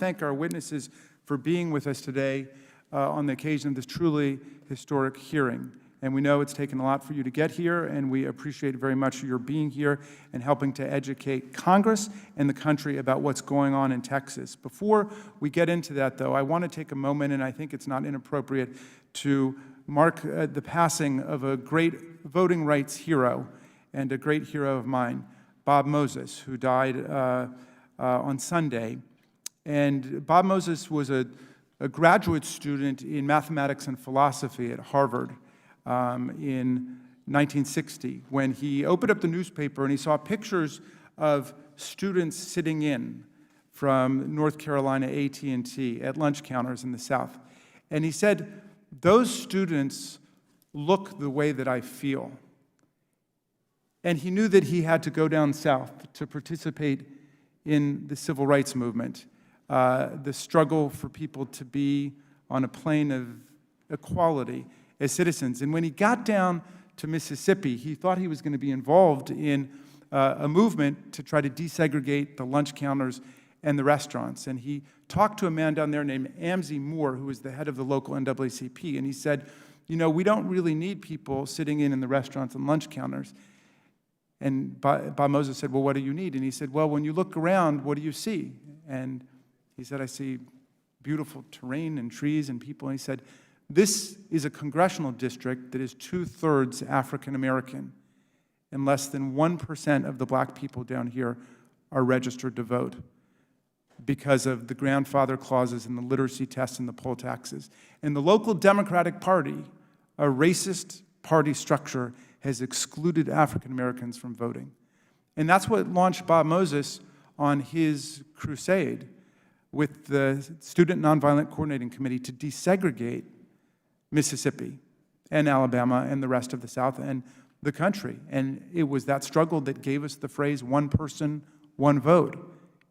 thank our witnesses for being with us today on the occasion of this truly historic hearing. And we know it's taken a lot for you to get here, and we appreciate very much your being here and helping to educate Congress and the country about what's going on in Texas. Before we get into that, though, I want to take a moment, and I think it's not inappropriate, to mark the passing of a great voting rights hero and a great hero of mine, Bob Moses, who died on Sunday. And Bob Moses was a graduate student in mathematics and philosophy at Harvard in 1960, when he opened up the newspaper and he saw pictures of students sitting in from North Carolina AT&T at lunch counters in the South. And he said, "Those students look the way that I feel." And he knew that he had to go down south to participate in the civil rights movement, the struggle for people to be on a plane of equality as citizens. And when he got down to Mississippi, he thought he was going to be involved in a movement to try to desegregate the lunch counters and the restaurants. And he talked to a man down there named Amzie Moore, who was the head of the local NAACP, and he said, "You know, we don't really need people sitting in the restaurants and lunch counters." And Bob Moses said, "Well, what do you need?" And he said, "Well, when you look around, what do you see?" And he said, "I see beautiful terrain and trees and people." And he said, "This is a congressional district that is 2/3 African American, and less than 1% of the black people down here are registered to vote because of the grandfather clauses and the literacy tests and the poll taxes. And the local Democratic Party, a racist party structure, has excluded African Americans from voting." And that's what launched Bob Moses on his crusade with the Student Nonviolent Coordinating Committee to desegregate Mississippi and Alabama and the rest of the South and the country. And it was that struggle that gave us the phrase, "one person, one vote."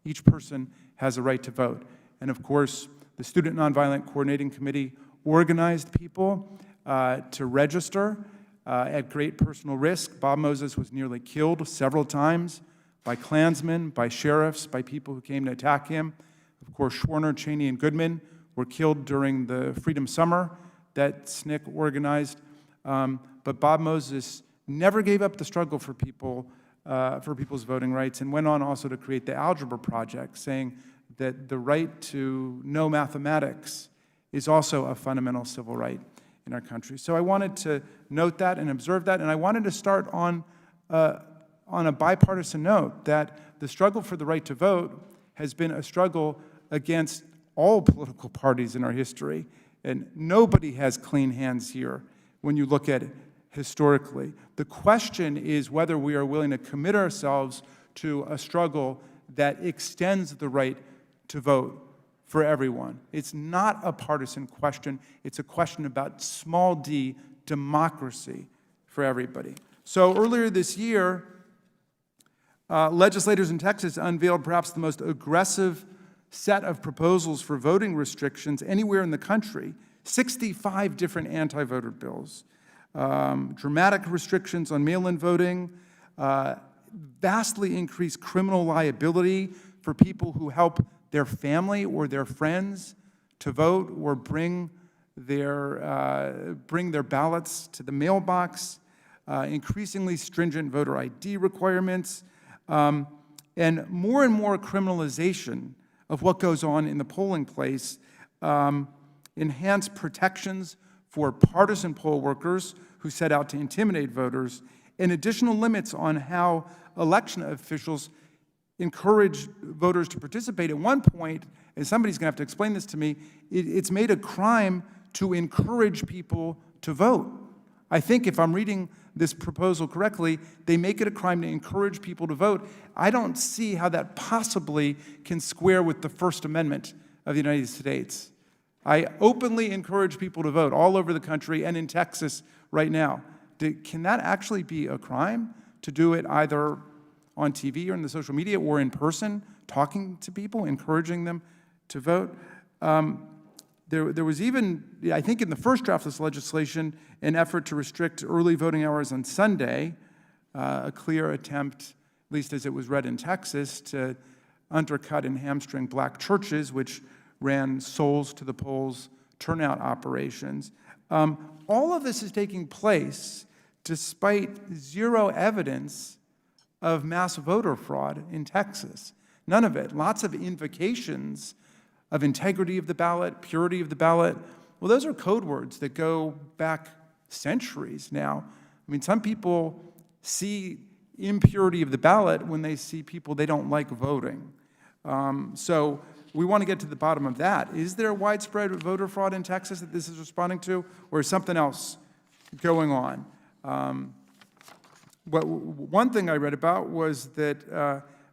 Each person has a right to vote. And of course, the Student Nonviolent Coordinating Committee organized people to register at great personal risk. Bob Moses was nearly killed several times by Klansmen, by sheriffs, by people who came to attack him. Of course, Schwerner, Cheney, and Goodman were killed during the Freedom Summer that SNCC organized. But Bob Moses never gave up the struggle for people's voting rights, and went on also to create the Algebra Project, saying that the right to know mathematics is also a fundamental civil right in our country. So I wanted to note that and observe that, and I wanted to start on a bipartisan note, that the struggle for the right to vote has been a struggle against all political parties in our history, and nobody has clean hands here when you look at it historically. The question is whether we are willing to commit ourselves to a struggle that extends the right to vote for everyone. It's not a partisan question. It's a question about small d democracy for everybody. So earlier this year, legislators in Texas unveiled perhaps the most aggressive set of proposals for voting restrictions anywhere in the country, 65 different anti-voter bills, dramatic restrictions on mail-in voting, vastly increased criminal liability for people who help their family or their friends to vote or bring their ballots to the mailbox, increasingly stringent voter ID requirements, and more criminalization of what goes on in the polling place, enhanced protections for partisan poll workers who set out to intimidate voters, and additional limits on how election officials encourage voters to participate. At one point, and somebody's going to have to explain this to me, it's made a crime to encourage people to vote. I think if I'm reading this proposal correctly, they make it a crime to encourage people to vote. I don't see how that possibly can square with the First Amendment of the United States. I openly encourage people to vote all over the country and in Texas right now. Can that actually be a crime, to do it either on TV or in the social media or in person, talking to people, encouraging them to vote? There was even, I think in the first draft of this legislation, an effort to restrict early voting hours on Sunday, a clear attempt, at least as it was read in Texas, to undercut and hamstring black churches, which ran souls to the polls turnout operations. All of this is taking place despite zero evidence of mass voter fraud in Texas. None of it. Lots of invocations of integrity of the ballot, purity of the ballot. Well, those are code words that go back centuries now. I mean, some people see impurity of the ballot when they see people they don't like voting. So we want to get to the bottom of that. Is there widespread voter fraud in Texas that this is responding to, or is something else going on? One thing I read about was that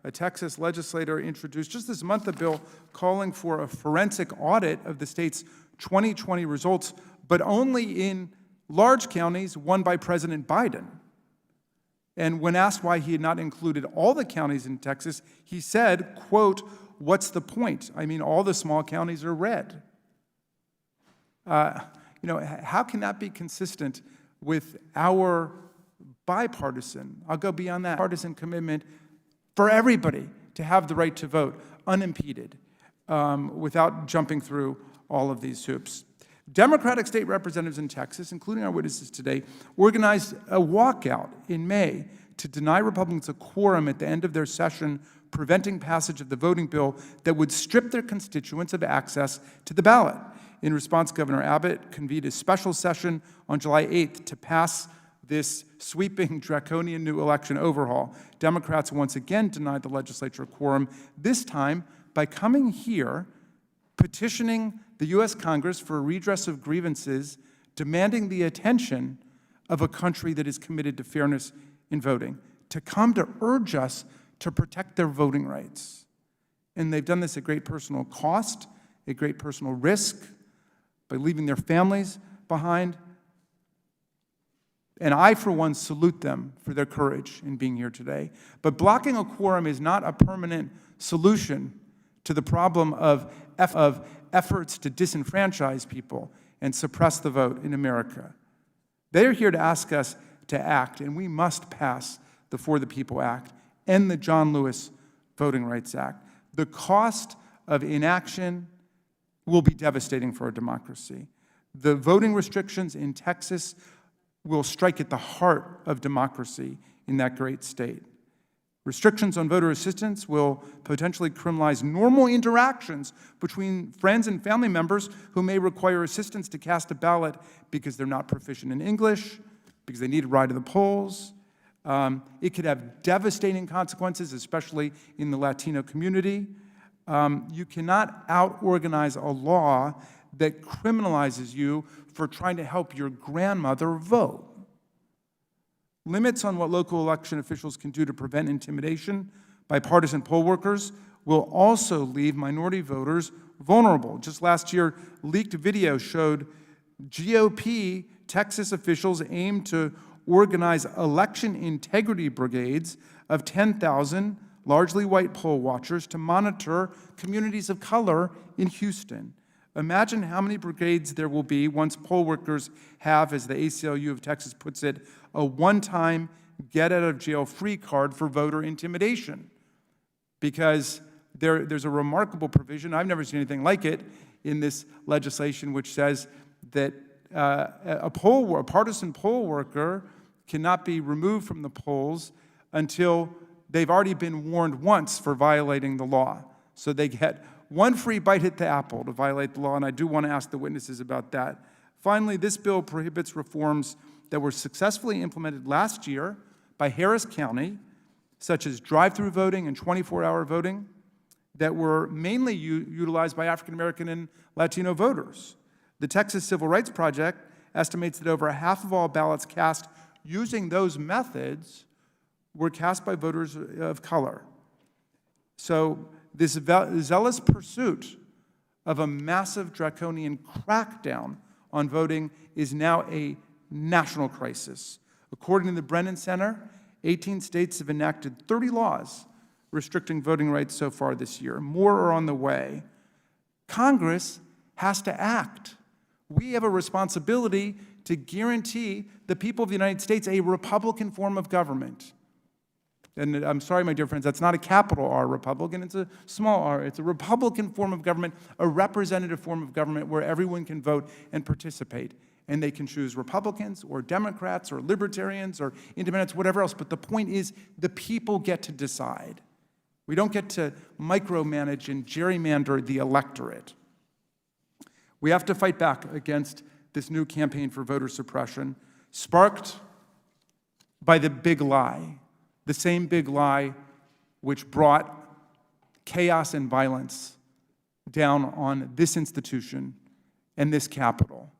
a Texas legislator introduced just this month a bill calling for a forensic audit of the state's 2020 results, but only in large counties won by President Biden. And when asked why he had not included all the counties in Texas, he said, quote, "What's the point? I mean, all the small counties are red." How can that be consistent with our bipartisan, I'll go beyond that, partisan commitment for everybody to have the right to vote unimpeded without jumping through all of these hoops? Democratic state representatives in Texas, including our witnesses today, organized a walkout in May to deny Republicans a quorum at the end of their session, preventing passage of the voting bill that would strip their constituents of access to the ballot. In response, Governor Abbott convened a special session on July 8th to pass this sweeping, draconian new election overhaul. Democrats once again denied the legislature a quorum, this time by coming here, petitioning the U.S. Congress for a redress of grievances, demanding the attention of a country that is committed to fairness in voting, to come to urge us to protect their voting rights. And they've done this at great personal cost, at great personal risk, by leaving their families behind. And I, for one, salute them for their courage in being here today. But blocking a quorum is not a permanent solution to the problem of efforts to disenfranchise people and suppress the vote in America. They are here to ask us to act, and we must pass the For the People Act and the John Lewis Voting Rights Act. The cost of inaction will be devastating for our democracy. The voting restrictions in Texas will strike at the heart of democracy in that great state. Restrictions on voter assistance will potentially criminalize normal interactions between friends and family members who may require assistance to cast a ballot because they're not proficient in English, because they need a ride to the polls. It could have devastating consequences, especially in the Latino community. You cannot out-organize a law that criminalizes you for trying to help your grandmother vote. Limits on what local election officials can do to prevent intimidation by partisan poll workers will also leave minority voters vulnerable. Just last year, leaked video showed GOP Texas officials aim to organize election integrity brigades of 10,000 largely white poll watchers to monitor communities of color in Houston. Imagine how many brigades there will be once poll workers have, as the ACLU of Texas puts it, a one-time get-out-of-jail-free card for voter intimidation. Because there's a remarkable provision, I've never seen anything like it, in this legislation which says that a partisan poll worker cannot be removed from the polls until they've already been warned once for violating the law. So they get one free bite at the apple to violate the law, and I do want to ask the witnesses about that. Finally, this bill prohibits reforms that were successfully implemented last year by Harris County, such as drive-through voting and 24-hour voting, that were mainly utilized by African American and Latino voters. The Texas Civil Rights Project estimates that over half of all ballots cast using those methods were cast by voters of color. So this zealous pursuit of a massive draconian crackdown on voting is now a national crisis. According to the Brennan Center, 18 states have enacted 30 laws restricting voting rights so far this year. More are on the way. Congress has to act. We have a responsibility to guarantee the people of the United States a Republican form of government. And I'm sorry, my dear friends, that's not a capital R Republican, it's a small r. It's a Republican form of government, a representative form of government where everyone can vote and participate. And they can choose Republicans or Democrats or Libertarians or Independents, whatever else. But the point is, the people get to decide. We don't get to micromanage and gerrymander the electorate. We have to fight back against this new campaign for voter suppression, sparked by the big lie, the same big lie which brought chaos and violence down on this institution and this Capitol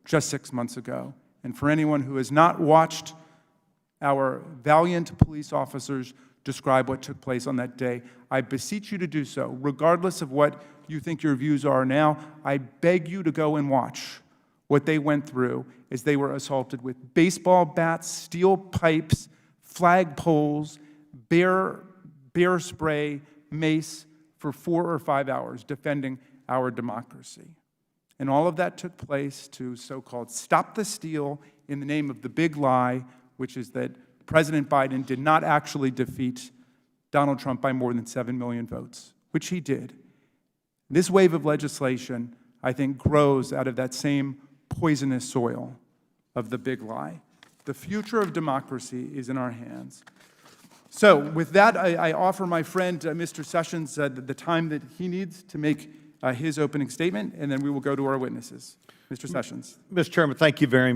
just 6 months ago. And for anyone who has not watched our valiant police officers describe what took place on that day, I beseech you to do so. Regardless of what you think your views are now, I beg you to go and watch what they went through as they were assaulted with baseball bats, steel pipes, flag poles, bear spray, mace for 4 or 5 hours defending our democracy. And all of that took place to so-called stop the steal in the name of the big lie, which is that President Biden did not actually defeat Donald Trump by more than 7 million votes, which he did. This wave of legislation, I think, grows out of that same poisonous soil of the big lie. The future of democracy is in our hands. So with that, I offer my friend, Mr. Sessions, the time that he needs to make his opening statement, and then we will go to our witnesses. Mr. Sessions. Mr. Chairman, thank you very much.